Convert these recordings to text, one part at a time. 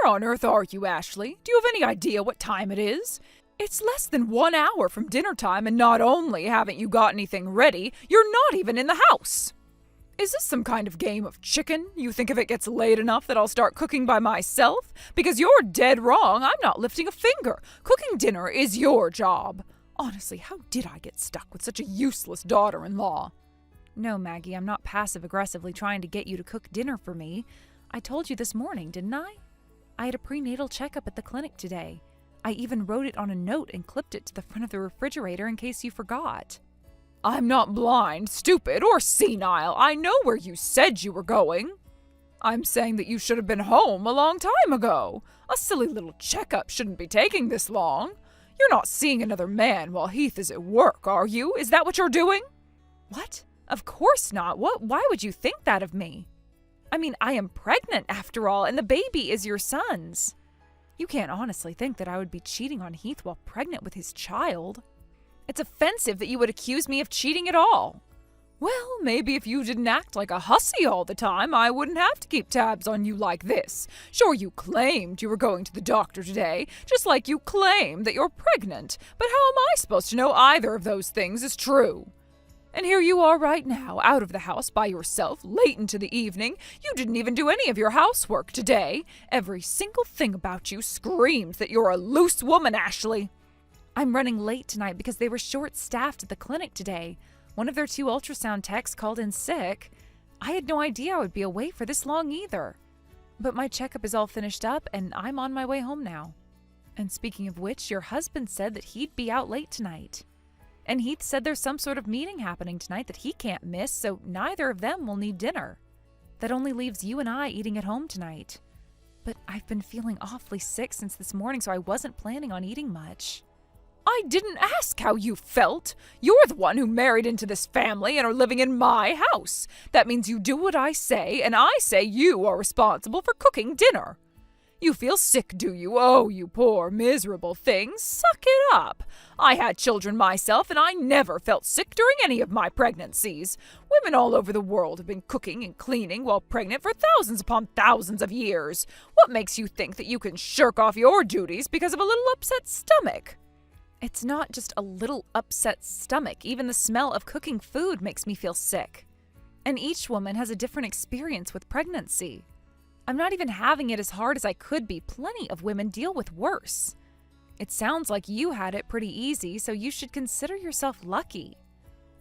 on earth are you, Ashley? Do you have any idea what time it is? It's less than 1 hour from dinner time, and not only haven't you got anything ready, you're not even in the house. Is this some kind of game of chicken? You think if it gets late enough that I'll start cooking by myself? Because you're dead wrong. I'm not lifting a finger. Cooking dinner is your job. Honestly, how did I get stuck with such a useless daughter-in-law? No, Maggie, I'm not passive-aggressively trying to get you to cook dinner for me. I told you this morning, didn't I? I had a prenatal checkup at the clinic today. I even wrote it on a note and clipped it to the front of the refrigerator in case you forgot. I'm not blind, stupid, or senile. I know where you said you were going. I'm saying that you should have been home a long time ago. A silly little checkup shouldn't be taking this long. You're not seeing another man while Heath is at work, are you? Is that what you're doing? What? Of course not. Why would you think that of me? I mean, I am pregnant after all, and the baby is your son's. You can't honestly think that I would be cheating on Heath while pregnant with his child. It's offensive that you would accuse me of cheating at all. Well, maybe if you didn't act like a hussy all the time, I wouldn't have to keep tabs on you like this. Sure, you claimed you were going to the doctor today, just like you claim that you're pregnant. But how am I supposed to know either of those things is true? And here you are right now, out of the house by yourself, late into the evening. You didn't even do any of your housework today. Every single thing about you screams that you're a loose woman, Ashley. I'm running late tonight because they were short-staffed at the clinic today. One of their 2 ultrasound techs called in sick. I had no idea I would be away for this long either. But my checkup is all finished up and I'm on my way home now. And speaking of which, your husband said that he'd be out late tonight. And Heath said there's some sort of meeting happening tonight that he can't miss, so neither of them will need dinner. That only leaves you and I eating at home tonight. But I've been feeling awfully sick since this morning, so I wasn't planning on eating much. I didn't ask how you felt. You're the one who married into this family and are living in my house. That means you do what I say, and I say you are responsible for cooking dinner. You feel sick, do you? Oh, you poor, miserable thing. Suck it up. I had children myself, and I never felt sick during any of my pregnancies. Women all over the world have been cooking and cleaning while pregnant for thousands upon thousands of years. What makes you think that you can shirk off your duties because of a little upset stomach? It's not just a little upset stomach. Even the smell of cooking food makes me feel sick. And each woman has a different experience with pregnancy. I'm not even having it as hard as I could be. Plenty of women deal with worse. It sounds like you had it pretty easy, so you should consider yourself lucky.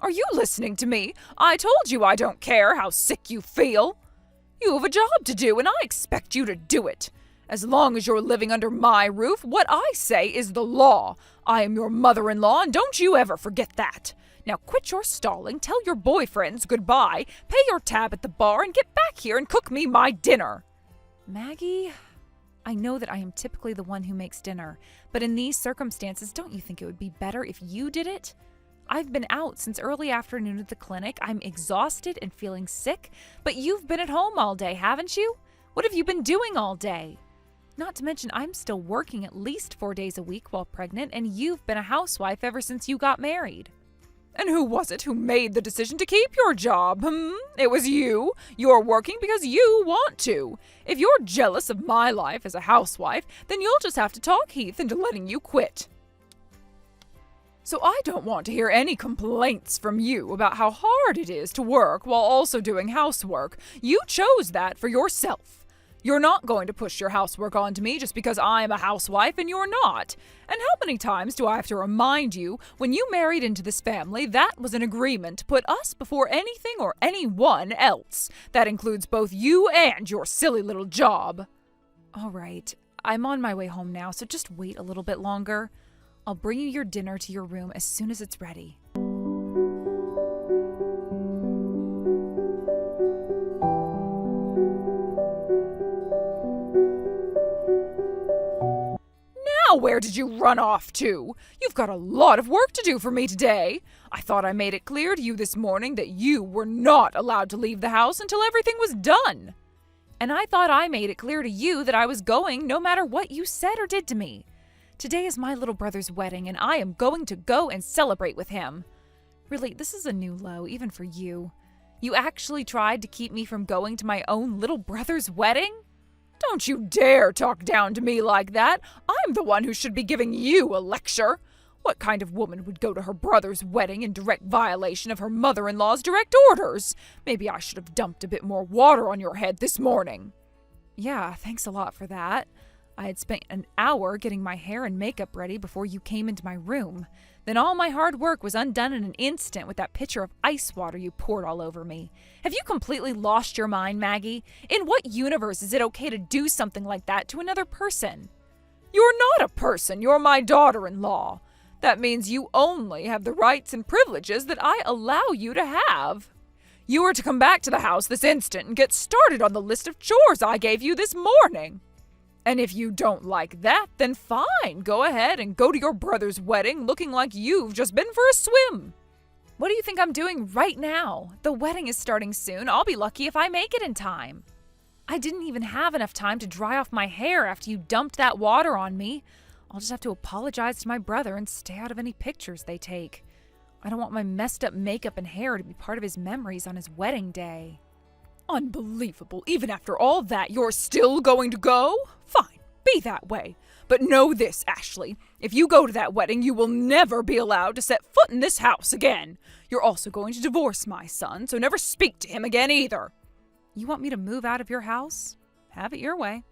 Are you listening to me? I told you I don't care how sick you feel. You have a job to do, and I expect you to do it. As long as you're living under my roof, what I say is the law. I am your mother-in-law, and don't you ever forget that. Now quit your stalling, tell your boyfriends goodbye, pay your tab at the bar, and get back here and cook me my dinner. Maggie, I know that I am typically the one who makes dinner, but in these circumstances, don't you think it would be better if you did it? I've been out since early afternoon at the clinic. I'm exhausted and feeling sick, but you've been at home all day, haven't you? What have you been doing all day? Not to mention, I'm still working at least 4 days a week while pregnant, and you've been a housewife ever since you got married. And who was it who made the decision to keep your job? It was you. You're working because you want to. If you're jealous of my life as a housewife, then you'll just have to talk Heath into letting you quit. So I don't want to hear any complaints from you about how hard it is to work while also doing housework. You chose that for yourself. You're not going to push your housework onto me just because I'm a housewife and you're not. And how many times do I have to remind you, when you married into this family, that was an agreement to put us before anything or anyone else. That includes both you and your silly little job. All right, I'm on my way home now, so just wait a little bit longer. I'll bring you your dinner to your room as soon as it's ready. Now where did you run off to? You've got a lot of work to do for me today. I thought I made it clear to you this morning that you were not allowed to leave the house until everything was done. And I thought I made it clear to you that I was going no matter what you said or did to me. Today is my little brother's wedding, and I am going to go and celebrate with him. Really, this is a new low, even for you. You actually tried to keep me from going to my own little brother's wedding? Don't you dare talk down to me like that. I'm the one who should be giving you a lecture. What kind of woman would go to her brother's wedding in direct violation of her mother-in-law's direct orders? Maybe I should have dumped a bit more water on your head this morning. Yeah, thanks a lot for that. I had spent an hour getting my hair and makeup ready before you came into my room. Then all my hard work was undone in an instant with that pitcher of ice water you poured all over me. Have you completely lost your mind, Maggie? In what universe is it okay to do something like that to another person? You're not a person, you're my daughter-in-law. That means you only have the rights and privileges that I allow you to have. You are to come back to the house this instant and get started on the list of chores I gave you this morning. And if you don't like that, then fine, go ahead and go to your brother's wedding looking like you've just been for a swim. What do you think I'm doing right now? The wedding is starting soon. I'll be lucky if I make it in time. I didn't even have enough time to dry off my hair after you dumped that water on me. I'll just have to apologize to my brother and stay out of any pictures they take. I don't want my messed up makeup and hair to be part of his memories on his wedding day. Unbelievable. Even after all that, you're still going to go? Fine, be that way. But know this, Ashley. If you go to that wedding, you will never be allowed to set foot in this house again. You're also going to divorce my son, so never speak to him again either. You want me to move out of your house? Have it your way.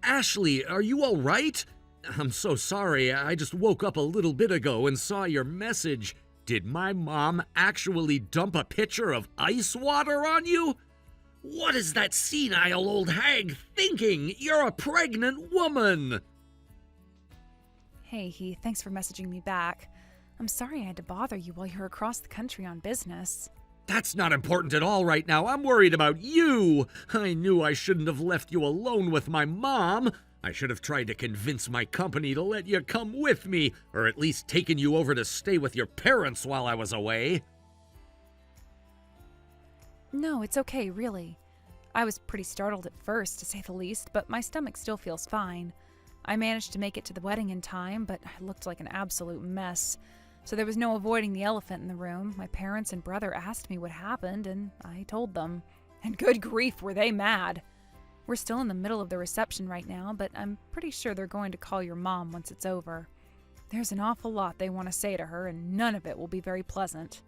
Ashley, are you all right? I'm so sorry. I just woke up a little bit ago and saw your message. Did my mom actually dump a pitcher of ice water on you? What is that senile old hag thinking? You're a pregnant woman. Hey, Heath, thanks for messaging me back. I'm sorry I had to bother you while you were across the country on business. That's not important at all right now. I'm worried about you. I knew I shouldn't have left you alone with my mom. I should have tried to convince my company to let you come with me, or at least taken you over to stay with your parents while I was away. No, it's okay, really. I was pretty startled at first, to say the least, but my stomach still feels fine. I managed to make it to the wedding in time, but I looked like an absolute mess. So there was no avoiding the elephant in the room. My parents and brother asked me what happened, and I told them. And good grief, were they mad. We're still in the middle of the reception right now, but I'm pretty sure they're going to call your mom once it's over. There's an awful lot they want to say to her, and none of it will be very pleasant.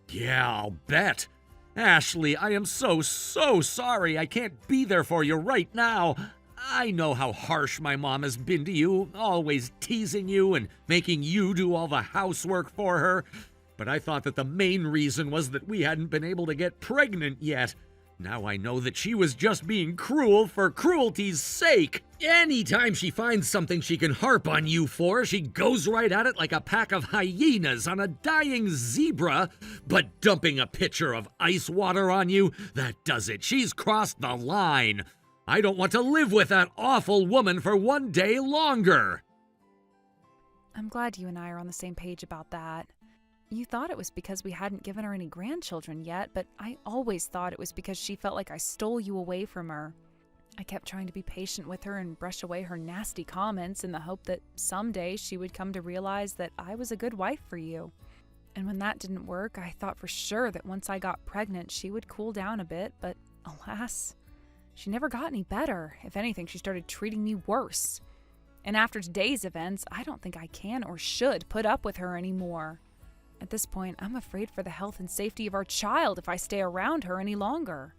Yeah, I'll bet. Ashley, I am so sorry I can't be there for you right now. I know how harsh my mom has been to you, always teasing you and making you do all the housework for her. But I thought that the main reason was that we hadn't been able to get pregnant yet. Now I know that she was just being cruel for cruelty's sake. Anytime she finds something she can harp on you for, she goes right at it like a pack of hyenas on a dying zebra. But dumping a pitcher of ice water on you, that does it. She's crossed the line. I don't want to live with that awful woman for one day longer. I'm glad you and I are on the same page about that. You thought it was because we hadn't given her any grandchildren yet, but I always thought it was because she felt like I stole you away from her. I kept trying to be patient with her and brush away her nasty comments in the hope that someday she would come to realize that I was a good wife for you. And when that didn't work, I thought for sure that once I got pregnant, she would cool down a bit, but alas, she never got any better. If anything, she started treating me worse. And after today's events, I don't think I can or should put up with her anymore. At this point, I'm afraid for the health and safety of our child if I stay around her any longer.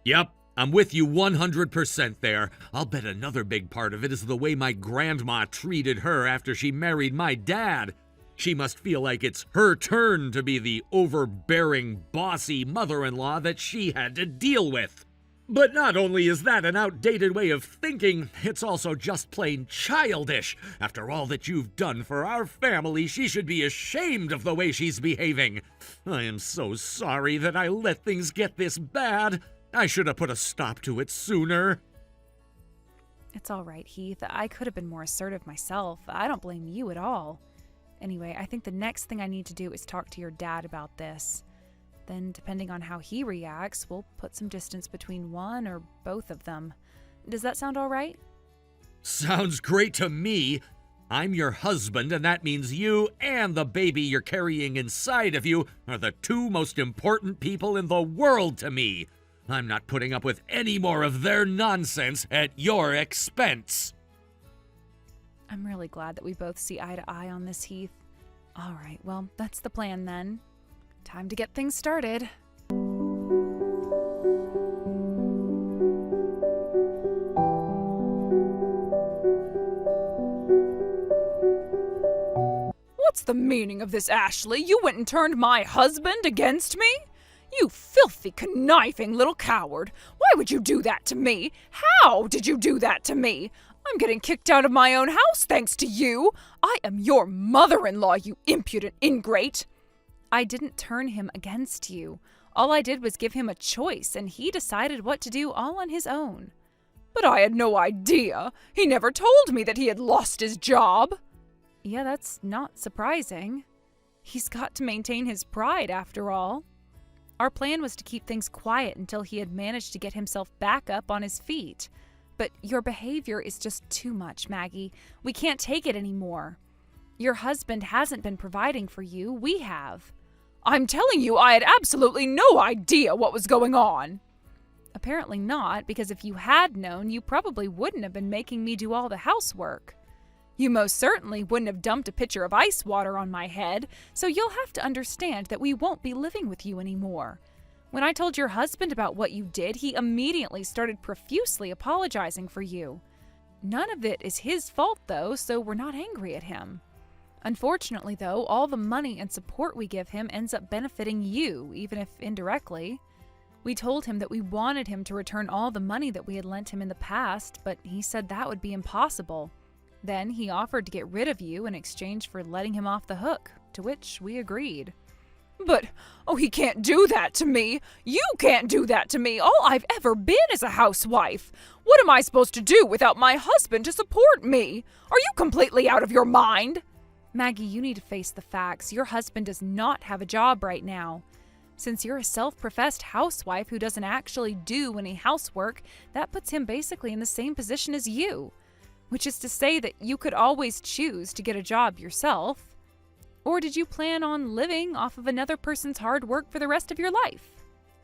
Yep, I'm with you 100% there. I'll bet another big part of it is the way my grandma treated her after she married my dad. She must feel like it's her turn to be the overbearing, bossy mother-in-law that she had to deal with. But not only is that an outdated way of thinking, it's also just plain childish. After all that you've done for our family, she should be ashamed of the way she's behaving. I am so sorry that I let things get this bad. I should have put a stop to it sooner. It's all right, Heath. I could have been more assertive myself. I don't blame you at all. Anyway, I think the next thing I need to do is talk to your dad about this. Then, depending on how he reacts, we'll put some distance between one or both of them. Does that sound all right? Sounds great to me. I'm your husband, and that means you and the baby you're carrying inside of you are the two most important people in the world to me. I'm not putting up with any more of their nonsense at your expense. I'm really glad that we both see eye to eye on this, Heath. All right, well, that's the plan then. Time to get things started. What's the meaning of this, Ashley? You went and turned my husband against me? You filthy, conniving little coward. Why would you do that to me? How did you do that to me? I'm getting kicked out of my own house thanks to you. I am your mother-in-law, you impudent ingrate. I didn't turn him against you. All I did was give him a choice, and he decided what to do all on his own. But I had no idea. He never told me that he had lost his job. Yeah, that's not surprising. He's got to maintain his pride, after all. Our plan was to keep things quiet until he had managed to get himself back up on his feet. But your behavior is just too much, Maggie. We can't take it anymore. Your husband hasn't been providing for you. We have. I'm telling you, I had absolutely no idea what was going on. Apparently not, because if you had known, you probably wouldn't have been making me do all the housework. You most certainly wouldn't have dumped a pitcher of ice water on my head, so you'll have to understand that we won't be living with you anymore. When I told your husband about what you did, he immediately started profusely apologizing for you. None of it is his fault, though, so we're not angry at him. Unfortunately, though, all the money and support we give him ends up benefiting you, even if indirectly. We told him that we wanted him to return all the money that we had lent him in the past, but he said that would be impossible. Then he offered to get rid of you in exchange for letting him off the hook, to which we agreed. But, he can't do that to me. You can't do that to me. All I've ever been is a housewife. What am I supposed to do without my husband to support me? Are you completely out of your mind? Maggie, you need to face the facts. Your husband does not have a job right now. Since you're a self-professed housewife who doesn't actually do any housework, that puts him basically in the same position as you. Which is to say that you could always choose to get a job yourself. Or did you plan on living off of another person's hard work for the rest of your life?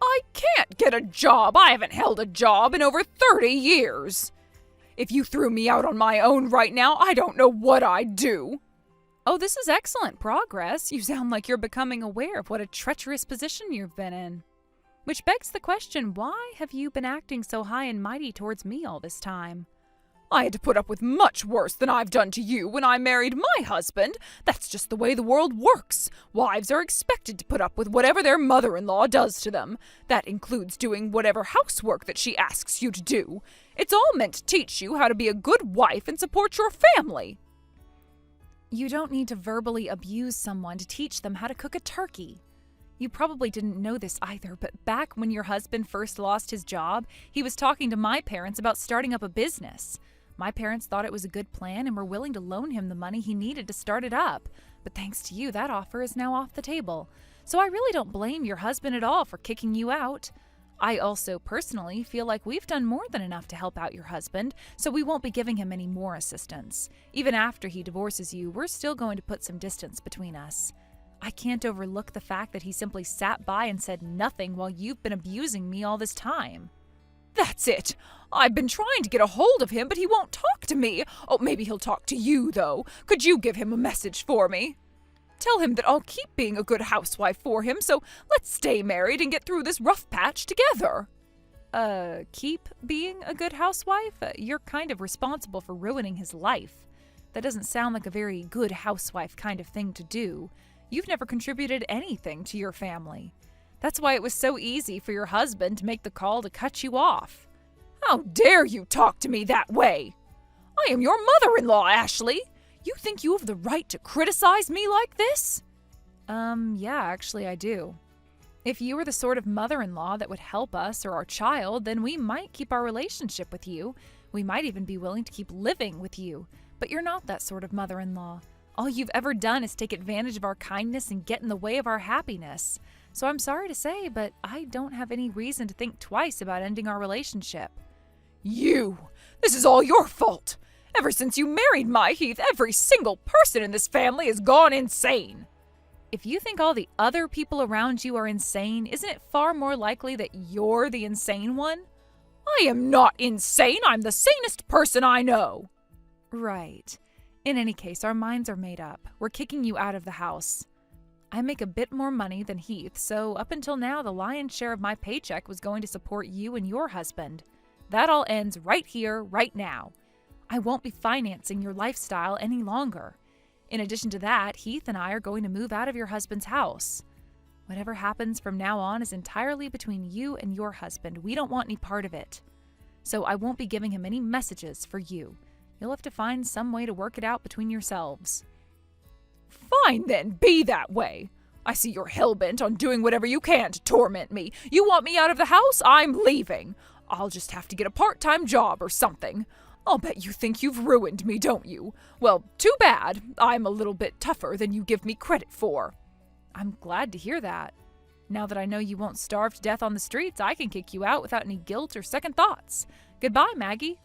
I can't get a job. I haven't held a job in over 30 years. If you threw me out on my own right now, I don't know what I'd do. Oh, this is excellent progress. You sound like you're becoming aware of what a treacherous position you've been in. Which begs the question, why have you been acting so high and mighty towards me all this time? I had to put up with much worse than I've done to you when I married my husband. That's just the way the world works. Wives are expected to put up with whatever their mother-in-law does to them. That includes doing whatever housework that she asks you to do. It's all meant to teach you how to be a good wife and support your family. You don't need to verbally abuse someone to teach them how to cook a turkey. You probably didn't know this either, but back when your husband first lost his job, he was talking to my parents about starting up a business. My parents thought it was a good plan and were willing to loan him the money he needed to start it up. But thanks to you, that offer is now off the table. So I really don't blame your husband at all for kicking you out. I also personally feel like we've done more than enough to help out your husband, so we won't be giving him any more assistance. Even after he divorces you, we're still going to put some distance between us. I can't overlook the fact that he simply sat by and said nothing while you've been abusing me all this time. That's it. I've been trying to get a hold of him, but he won't talk to me. Oh, maybe he'll talk to you, though. Could you give him a message for me? Tell him that I'll keep being a good housewife for him, so let's stay married and get through this rough patch together. Keep being a good housewife? You're kind of responsible for ruining his life. That doesn't sound like a very good housewife kind of thing to do. You've never contributed anything to your family. That's why it was so easy for your husband to make the call to cut you off. How dare you talk to me that way? I am your mother-in-law, Ashley. You think you have the right to criticize me like this? Yeah, actually I do. If you were the sort of mother-in-law that would help us or our child, then we might keep our relationship with you. We might even be willing to keep living with you. But you're not that sort of mother-in-law. All you've ever done is take advantage of our kindness and get in the way of our happiness. So I'm sorry to say, but I don't have any reason to think twice about ending our relationship. This is all your fault. Ever since you married my Heath, every single person in this family has gone insane. If you think all the other people around you are insane, isn't it far more likely that you're the insane one? I am not insane. I'm the sanest person I know. Right. In any case, our minds are made up. We're kicking you out of the house. I make a bit more money than Heath, so up until now, the lion's share of my paycheck was going to support you and your husband. That all ends right here, right now. I won't be financing your lifestyle any longer. In addition to that, Heath and I are going to move out of your husband's house. Whatever happens from now on is entirely between you and your husband. We don't want any part of it. So I won't be giving him any messages for you. You'll have to find some way to work it out between yourselves. Fine then, be that way. I see you're hell-bent on doing whatever you can to torment me. You want me out of the house? I'm leaving. I'll just have to get a part-time job or something. I'll bet you think you've ruined me, don't you? Well, too bad. I'm a little bit tougher than you give me credit for. I'm glad to hear that. Now that I know you won't starve to death on the streets, I can kick you out without any guilt or second thoughts. Goodbye, Maggie.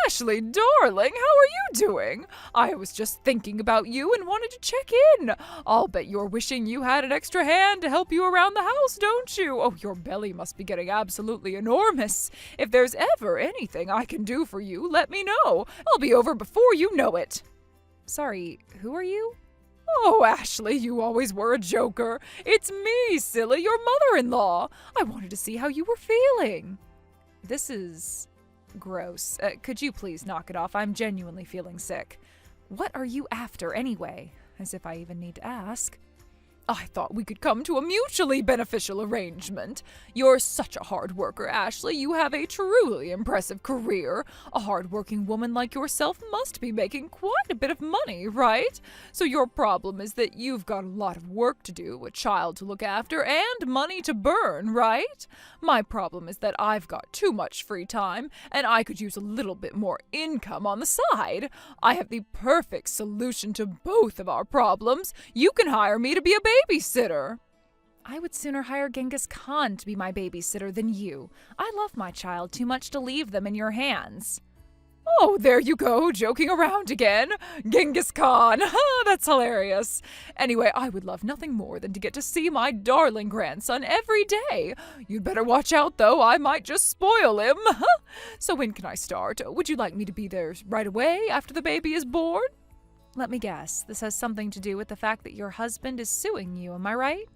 Ashley, darling, how are you doing? I was just thinking about you and wanted to check in. I'll bet you're wishing you had an extra hand to help you around the house, don't you? Oh, your belly must be getting absolutely enormous. If there's ever anything I can do for you, let me know. I'll be over before you know it. Sorry, who are you? Oh, Ashley, you always were a joker. It's me, silly, your mother-in-law. I wanted to see how you were feeling. This is gross. Could you please knock it off? I'm genuinely feeling sick. What are you after anyway? As if I even need to ask. I thought we could come to a mutually beneficial arrangement. You're such a hard worker, Ashley. You have a truly impressive career. A hard-working woman like yourself must be making quite a bit of money, right? So your problem is that you've got a lot of work to do, a child to look after, and money to burn, right? My problem is that I've got too much free time, and I could use a little bit more income on the side. I have the perfect solution to both of our problems. You can hire me to be a babysitter. I would sooner hire Genghis Khan to be my babysitter than you. I love my child too much to leave them in your hands. Oh, there you go, joking around again. Genghis Khan. That's hilarious. Anyway, I would love nothing more than to get to see my darling grandson every day. You'd better watch out, though. I might just spoil him. So when can I start? Would you like me to be there right away after the baby is born? Let me guess. This has something to do with the fact that your husband is suing you, am I right?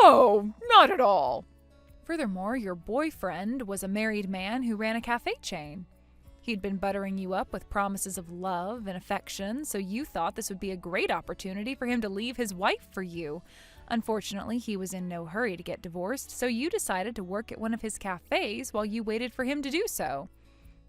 No, not at all. Furthermore, your boyfriend was a married man who ran a cafe chain. He'd been buttering you up with promises of love and affection, so you thought this would be a great opportunity for him to leave his wife for you. Unfortunately, he was in no hurry to get divorced, so you decided to work at one of his cafes while you waited for him to do so.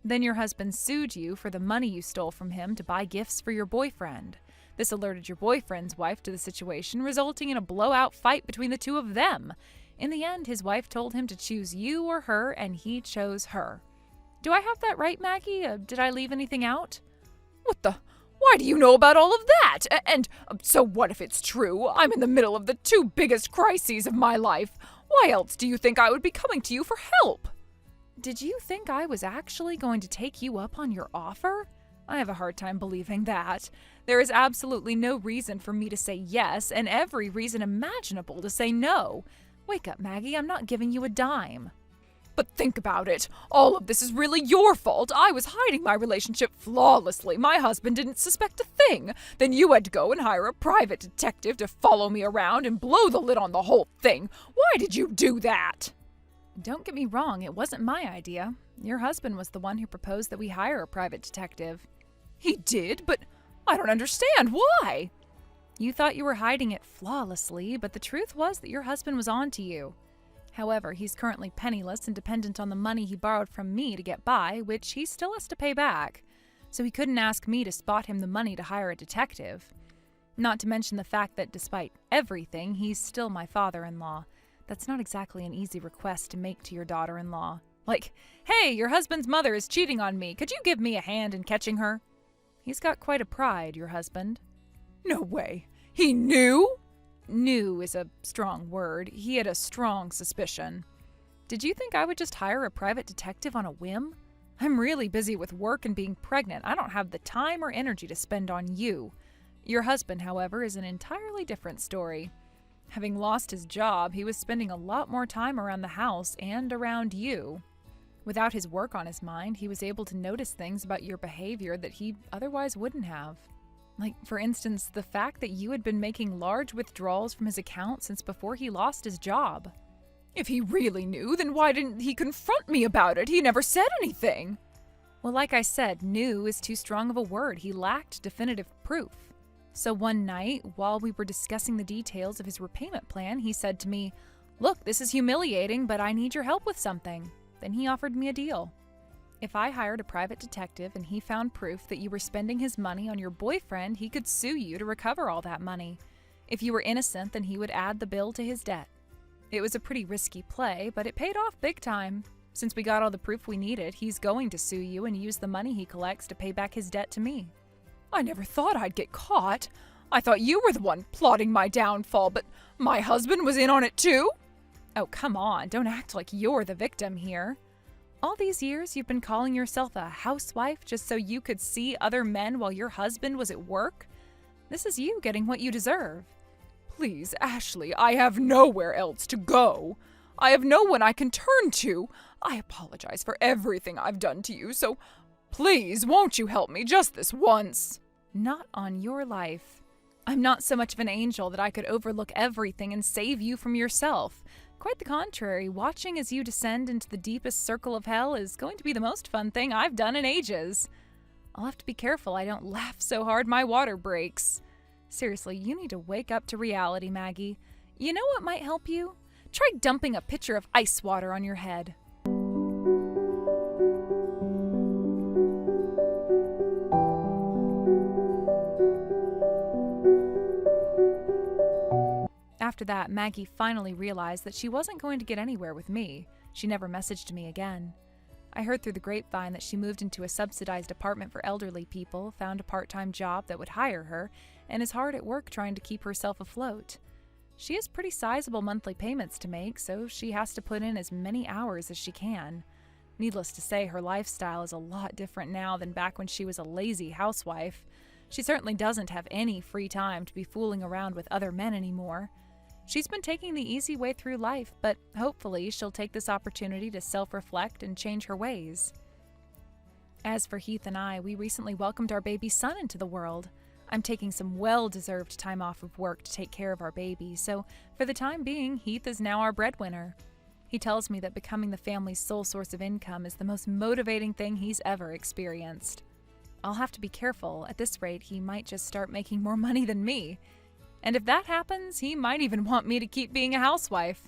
Then your husband sued you for the money you stole from him to buy gifts for your boyfriend. This alerted your boyfriend's wife to the situation, resulting in a blowout fight between the two of them. In the end, his wife told him to choose you or her, and he chose her. Do I have that right, Maggie? Did I leave anything out? What the? Why do you know about all of that? And so what if it's true? I'm in the middle of the two biggest crises of my life. Why else do you think I would be coming to you for help? Did you think I was actually going to take you up on your offer? I have a hard time believing that. There is absolutely no reason for me to say yes, and every reason imaginable to say no. Wake up, Maggie. I'm not giving you a dime. But think about it. All of this is really your fault. I was hiding my relationship flawlessly. My husband didn't suspect a thing. Then you had to go and hire a private detective to follow me around and blow the lid on the whole thing. Why did you do that? Don't get me wrong, it wasn't my idea. Your husband was the one who proposed that we hire a private detective. He did, but I don't understand. Why? You thought you were hiding it flawlessly, but the truth was that your husband was on to you. However, he's currently penniless and dependent on the money he borrowed from me to get by, which he still has to pay back. So he couldn't ask me to spot him the money to hire a detective. Not to mention the fact that despite everything, he's still my father-in-law. That's not exactly an easy request to make to your daughter-in-law. Like, hey, your husband's mother is cheating on me. Could you give me a hand in catching her? He's got quite a pride, your husband. No way. He knew? Knew is a strong word. He had a strong suspicion. Did you think I would just hire a private detective on a whim? I'm really busy with work and being pregnant. I don't have the time or energy to spend on you. Your husband, however, is an entirely different story. Having lost his job, he was spending a lot more time around the house and around you. Without his work on his mind, he was able to notice things about your behavior that he otherwise wouldn't have. Like, for instance, the fact that you had been making large withdrawals from his account since before he lost his job. If he really knew, then why didn't he confront me about it? He never said anything. Well, like I said, knew is too strong of a word. He lacked definitive proof. So one night, while we were discussing the details of his repayment plan, he said to me, "Look, this is humiliating, but I need your help with something." Then he offered me a deal. If I hired a private detective and he found proof that you were spending his money on your boyfriend, he could sue you to recover all that money. If you were innocent, then he would add the bill to his debt. It was a pretty risky play, but it paid off big time. Since we got all the proof we needed, he's going to sue you and use the money he collects to pay back his debt to me. I never thought I'd get caught. I thought you were the one plotting my downfall, but my husband was in on it too? Oh, come on, don't act like you're the victim here. All these years you've been calling yourself a housewife just so you could see other men while your husband was at work? This is you getting what you deserve. Please, Ashley, I have nowhere else to go. I have no one I can turn to. I apologize for everything I've done to you, so please, won't you help me just this once? Not on your life. I'm not so much of an angel that I could overlook everything and save you from yourself. Quite the contrary, watching as you descend into the deepest circle of hell is going to be the most fun thing I've done in ages. I'll have to be careful I don't laugh so hard my water breaks. Seriously, you need to wake up to reality, Maggie. You know what might help you? Try dumping a pitcher of ice water on your head. After that, Maggie finally realized that she wasn't going to get anywhere with me. She never messaged me again. I heard through the grapevine that she moved into a subsidized apartment for elderly people, found a part-time job that would hire her, and is hard at work trying to keep herself afloat. She has pretty sizable monthly payments to make, so she has to put in as many hours as she can. Needless to say, her lifestyle is a lot different now than back when she was a lazy housewife. She certainly doesn't have any free time to be fooling around with other men anymore. She's been taking the easy way through life, but hopefully she'll take this opportunity to self-reflect and change her ways. As for Heath and I, we recently welcomed our baby son into the world. I'm taking some well-deserved time off of work to take care of our baby, so for the time being, Heath is now our breadwinner. He tells me that becoming the family's sole source of income is the most motivating thing he's ever experienced. I'll have to be careful. At this rate, he might just start making more money than me. And if that happens, he might even want me to keep being a housewife.